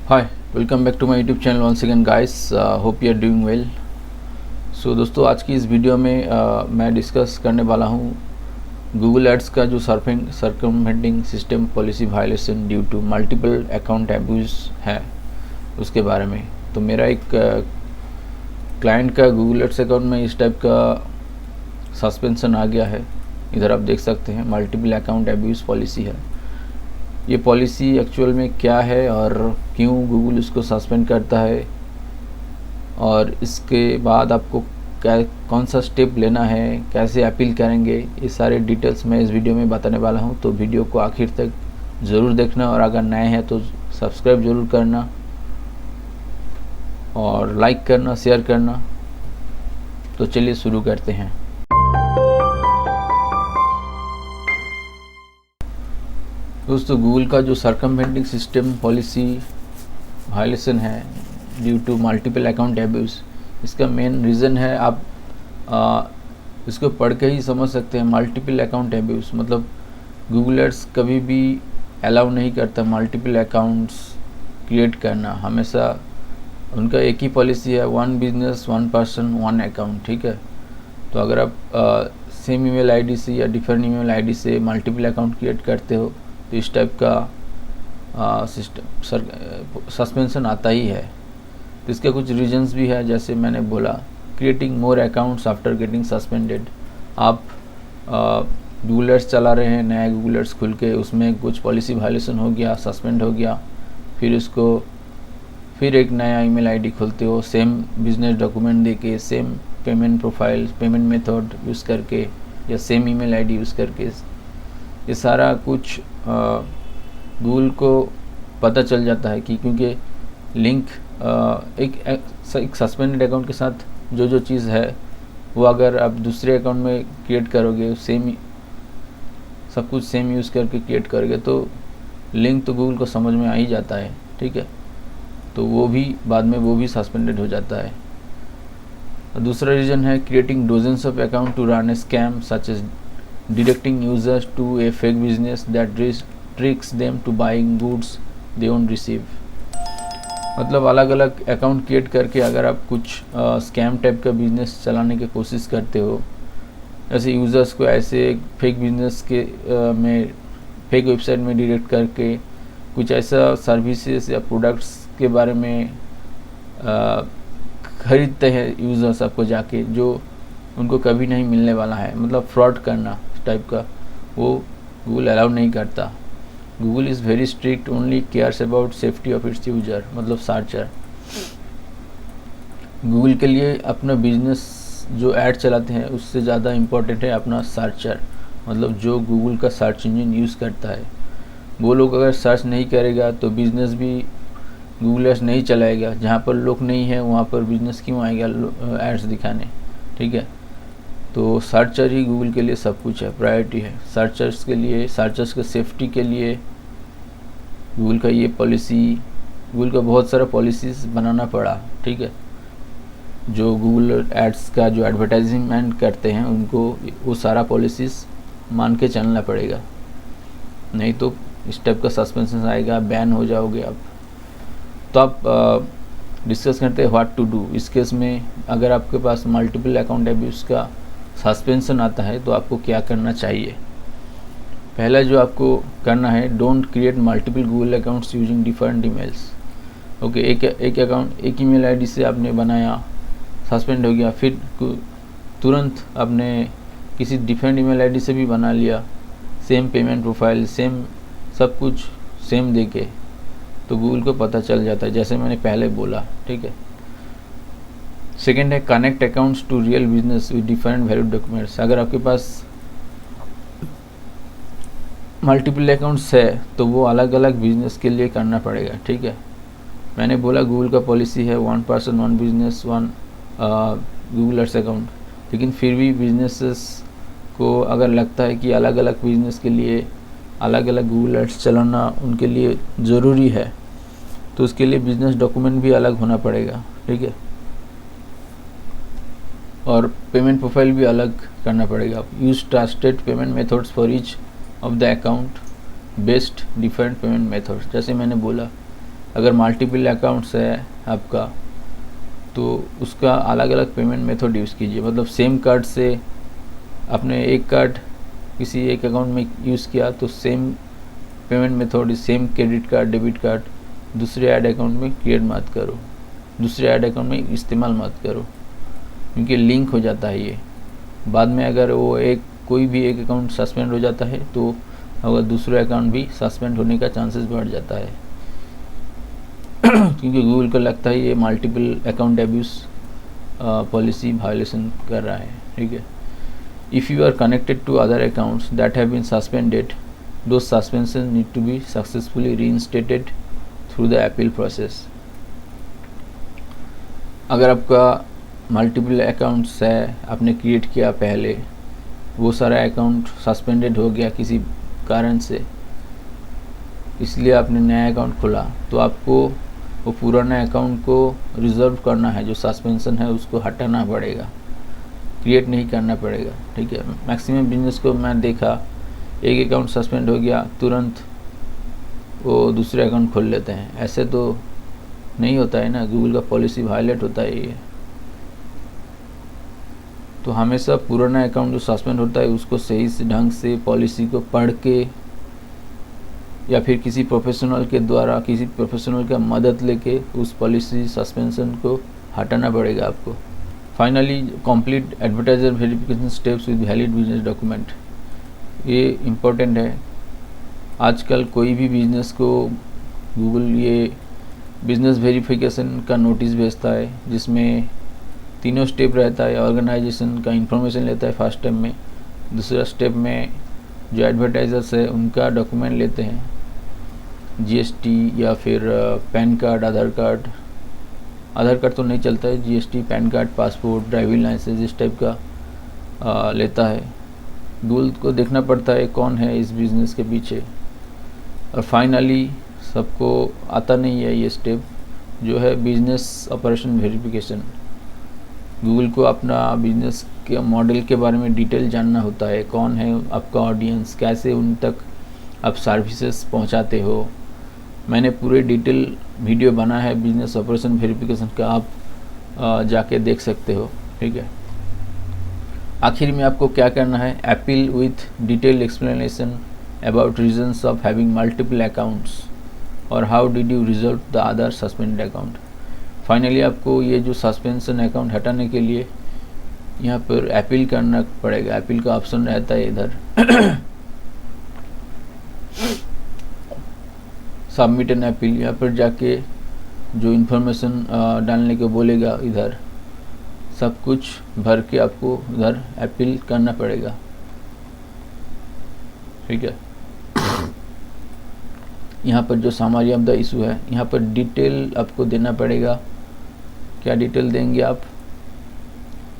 Hi, welcome back to my YouTube channel once again guys. Hope you are doing well. So दोस्तों, आज की इस video में मैं डिस्कस करने वाला हूँ गूगल एड्स का जो circumventing system policy violation due to multiple account abuse है उसके बारे में। तो मेरा एक क्लाइंट का गूगल एड्स अकाउंट में इस टाइप का सस्पेंशन आ गया है। इधर आप देख सकते हैं मल्टीपल अकाउंट एब्यूज़ पॉलिसी है। ये पॉलिसी एक्चुअल में क्या है और क्यों गूगल इसको सस्पेंड करता है, और इसके बाद आपको क्या कौन सा स्टेप लेना है, कैसे अपील करेंगे, ये सारे डिटेल्स मैं इस वीडियो में बताने वाला हूँ। तो वीडियो को आखिर तक ज़रूर देखना, और अगर नए हैं तो सब्सक्राइब ज़रूर करना और लाइक करना, शेयर करना। तो चलिए शुरू करते हैं। दोस्तों, गूगल का जो सर्कमवेंटिंग सिस्टम पॉलिसी वायलेशन है due to multiple account abuse, इसका मेन रीज़न है, आप इसको पढ़ के ही समझ सकते हैं। मल्टीपल अकाउंट एब्यूज़ मतलब गूगल एड्स कभी भी अलाउ नहीं करता मल्टीपल अकाउंट्स क्रिएट करना। हमेशा उनका एक ही पॉलिसी है, one business one person one account. ठीक है, तो अगर आप सेम ईमेल आईडी से या डिफरेंट ईमेल आईडी से मल्टीपल अकाउंट क्रिएट करते हो तो इस टाइप का सस्पेंशन आता ही है। तो इसके कुछ रीजंस भी है, जैसे मैंने बोला, क्रिएटिंग मोर अकाउंट्स आफ्टर गेटिंग सस्पेंडेड। आप गूगल एड्स चला रहे हैं, नया गूगल एड्स खुल के उसमें कुछ पॉलिसी वायलेशन हो गया, सस्पेंड हो गया, फिर एक नया ईमेल आईडी खोलते हो, सेम बिजनेस डॉक्यूमेंट देके, same payment profile, payment method use करके या सेम ईमेल आईडी यूज़ करके, ये सारा कुछ गूगल को पता चल जाता है कि क्योंकि लिंक एक सस्पेंडेड अकाउंट के साथ जो चीज़ है वो अगर आप दूसरे अकाउंट में क्रिएट करोगे, सब कुछ सेम यूज़ करके क्रिएट करोगे, तो लिंक तो गूगल को समझ में आ ही जाता है। ठीक है, तो वो भी बाद में वो भी सस्पेंडेड हो जाता है। दूसरा रीज़न है creating dozens of account to run a scam such as directing users to a fake business that tricks them to buying goods they won't receive। मतलब अलग अलग अकाउंट क्रिएट करके अगर आप कुछ स्कैम टाइप का बिजनेस चलाने की कोशिश करते हो, जैसे यूज़र्स को ऐसे फेक बिजनेस के में फेक वेबसाइट में डायरेक्ट करके कुछ ऐसा सर्विसेज या प्रोडक्ट्स के बारे में खरीदते हैं यूज़र्स आपको जाके, जो उनको कभी नहीं मिलने वाला है। मतलब फ्रॉड करना टाइप का, वो गूगल अलाउ नहीं करता। Google is very strict, only cares about safety of its user, मतलब सर्चर। गूगल के लिए अपना बिजनेस जो ऐड चलाते हैं उससे ज़्यादा इम्पोर्टेंट है अपना सर्चर, मतलब जो गूगल का सर्च इंजन यूज़ करता है। वो लोग अगर सर्च नहीं करेगा तो बिज़नेस भी गूगल एड्स नहीं चलाएगा। जहाँ पर लोग नहीं है वहाँ पर बिज़नेस क्यों आएगा एड्स दिखाने। ठीक है, तो सर्चर ही गूगल के लिए सब कुछ है, प्रायोरिटी है सर्चर्स के लिए। सर्चर्स के सेफ्टी के लिए गूगल का ये पॉलिसी, गूगल का बहुत सारा पॉलिसीज़ बनाना पड़ा। ठीक है, जो गूगल एड्स का जो एडवर्टाइजमेंट करते हैं उनको वो सारा पॉलिसीज़ मान के चलना पड़ेगा, नहीं तो इस टाइप का सस्पेंशन आएगा, बैन हो जाओगे आप। तो आप डिस्कस करते हैं व्हाट टू डू इस केस में। अगर आपके पास मल्टीपल अकाउंट एब्यूज़ का सस्पेंशन आता है तो आपको क्या करना चाहिए। पहला जो आपको करना है, don't create multiple Google accounts using different emails. Okay, एक अकाउंट एक ईमेल आईडी से आपने बनाया, सस्पेंड हो गया, फिर तुरंत आपने किसी डिफरेंट ईमेल आईडी से भी बना लिया, सेम पेमेंट प्रोफाइल, सेम सब कुछ सेम देके, तो गूगल को पता चल जाता है, जैसे मैंने पहले बोला। ठीक है, सेकेंड है connect accounts to real business with different valid documents. अगर आपके पास मल्टीपल अकाउंट्स है तो वो अलग अलग बिजनेस के लिए करना पड़ेगा। ठीक है, मैंने बोला गूगल का पॉलिसी है one person one business one Google ads account, लेकिन फिर भी बिजनेसेस को अगर लगता है कि अलग अलग बिजनेस के लिए अलग अलग गूगल एड्स चलाना उनके लिए ज़रूरी है, तो उसके लिए बिजनेस डॉक्यूमेंट भी अलग होना पड़ेगा। ठीक है, और पेमेंट प्रोफाइल भी अलग करना पड़ेगा। Use trusted payment methods for each of the account, best different payment methods. जैसे मैंने बोला अगर मल्टीपल अकाउंट्स है आपका तो उसका अलग अलग पेमेंट मेथड यूज़ कीजिए। मतलब सेम कार्ड से आपने एक कार्ड किसी एक अकाउंट में यूज़ किया तो same payment method, same credit card debit card दूसरे ऐड अकाउंट में क्रिएट मत करो, दूसरे ऐड अकाउंट में इस्तेमाल मत करो, क्योंकि लिंक हो जाता है ये। बाद में अगर वो कोई भी एक अकाउंट सस्पेंड हो जाता है तो अगर दूसरा अकाउंट भी सस्पेंड होने का चांसेस बढ़ जाता है क्योंकि गूगल को लगता है ये multiple account abuse policy violation कर रहा है, ठीक है। If you are connected to other accounts that have been suspended, those suspension need to be successfully reinstated through the appeal process. अगर आपका मल्टीपल अकाउंट्स है, आपने क्रिएट किया पहले, वो सारा अकाउंट सस्पेंडेड हो गया किसी कारण से, इसलिए आपने नया अकाउंट खोला, तो आपको वो पुराना अकाउंट को रिजर्व करना है, जो सस्पेंशन है उसको हटाना पड़ेगा, क्रिएट नहीं करना पड़ेगा, ठीक है। मैक्सिमम बिजनेस को मैं देखा, एक अकाउंट सस्पेंड हो गया तुरंत वो दूसरे अकाउंट खोल लेते हैं। ऐसे तो नहीं होता है ना, गूगल का पॉलिसी वायलेट होता है ये। तो हमेशा पुराना अकाउंट जो सस्पेंड होता है उसको सही से ढंग से पॉलिसी को पढ़ के या फिर किसी प्रोफेशनल के द्वारा, किसी प्रोफेशनल का मदद लेके उस पॉलिसी सस्पेंशन को हटाना पड़ेगा आपको। Finally complete advertiser verification steps with valid business document, ये इम्पोर्टेंट है। आजकल कोई भी बिजनेस को गूगल ये बिजनेस वेरिफिकेशन का नोटिस भेजता है, जिसमें तीनों स्टेप रहता है। ऑर्गेनाइजेशन का इंफॉर्मेशन लेता है फर्स्ट स्टेप में, दूसरा स्टेप में जो एडवर्टाइजर्स है उनका डॉक्यूमेंट लेते हैं, जीएसटी या फिर पैन कार्ड, आधार कार्ड तो नहीं चलता है, GST, PAN card, passport, driving licence, इस टाइप का लेता है। गूगल को देखना पड़ता है कौन है इस बिज़नेस के पीछे। और फाइनली सबको आता नहीं है ये स्टेप, जो है बिजनेस ऑपरेशन वेरिफिकेशन। गूगल को अपना बिजनेस के मॉडल के बारे में डिटेल जानना होता है, कौन है आपका ऑडियंस, कैसे उन तक आप सर्विसेज पहुंचाते हो। मैंने पूरे डिटेल वीडियो बना है बिजनेस ऑपरेशन वेरिफिकेशन का, आप जाके देख सकते हो, ठीक है। आखिर में आपको क्या करना है, appeal with detail explanation about reasons of having multiple accounts और how did you resolve the other suspended account. Finally आपको ये जो सस्पेंशन अकाउंट हटाने के लिए यहाँ पर अपील करना पड़ेगा। अपील का ऑप्शन रहता है इधर सबमिट एन अपील, यहाँ पर जाके जो इन्फॉर्मेशन डालने को बोलेगा इधर सब कुछ भर के आपको उधर अपील करना पड़ेगा, ठीक है। यहाँ पर जो समरी ऑफ द इशू है, यहाँ पर डिटेल आपको देना पड़ेगा। क्या डिटेल देंगे आप,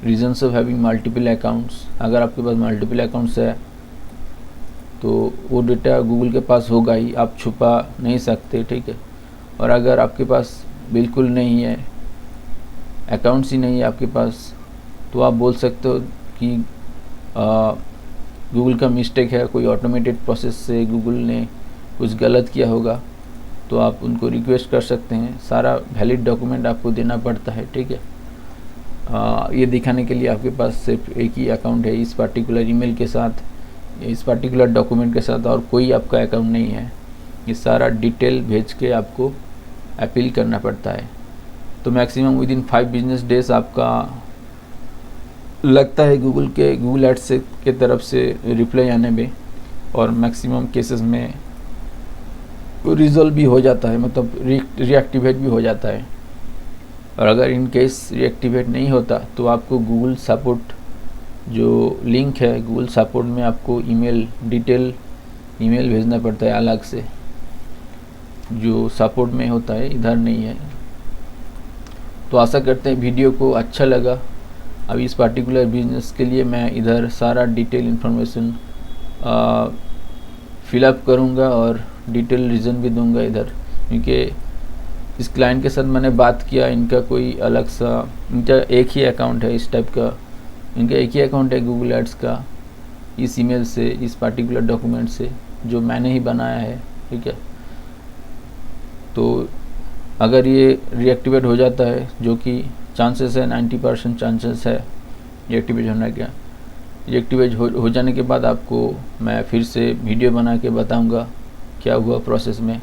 reasons of having multiple accounts. अगर आपके पास मल्टीपल अकाउंट्स है तो वो डेटा गूगल के पास होगा ही, आप छुपा नहीं सकते, ठीक है। और अगर आपके पास बिल्कुल नहीं है, अकाउंट्स ही नहीं है आपके पास, तो आप बोल सकते हो कि गूगल का मिस्टेक है, कोई ऑटोमेटेड प्रोसेस से गूगल ने कुछ गलत किया होगा, तो आप उनको रिक्वेस्ट कर सकते हैं। सारा वैलिड डॉक्यूमेंट आपको देना पड़ता है, ठीक है। ये दिखाने के लिए आपके पास सिर्फ एक ही अकाउंट है इस पर्टिकुलर ईमेल के साथ, इस पर्टिकुलर डॉक्यूमेंट के साथ, और कोई आपका अकाउंट नहीं है। ये सारा डिटेल भेज के आपको अपील करना पड़ता है। तो maximum with in 5 business days आपका लगता है गूगल एड्स के तरफ से रिप्लाई आने में, और मैक्सिमम केसेस में रिजॉल्व भी हो जाता है, मतलब रीएक्टिवेट भी हो जाता है। और अगर इन केस रीएक्टिवेट नहीं होता तो आपको गूगल सपोर्ट जो लिंक है, गूगल सपोर्ट में आपको डिटेल ईमेल भेजना पड़ता है अलग से, जो सपोर्ट में होता है, इधर नहीं है। तो आशा करते हैं वीडियो को अच्छा लगा। अब इस पर्टिकुलर बिजनेस के लिए मैं इधर सारा डिटेल इन्फॉर्मेशन फिलअप करूँगा और डिटेल रीज़न भी दूंगा इधर, क्योंकि इस क्लाइंट के साथ मैंने बात किया, इनका कोई अलग सा, इनका एक ही अकाउंट है इस टाइप का, इनका एक ही अकाउंट है गूगल एड्स का, इस ईमेल से, इस पर्टिकुलर डॉक्यूमेंट से जो मैंने ही बनाया है, ठीक है। तो अगर ये रीएक्टिवेट हो जाता है, जो कि चांसेस है 90% चांसेस है रीएक्टिवेट होने का, रीएक्टिवेट हो जाने के बाद आपको मैं फिर से वीडियो बना के बताऊंगा क्या हुआ प्रोसेस में।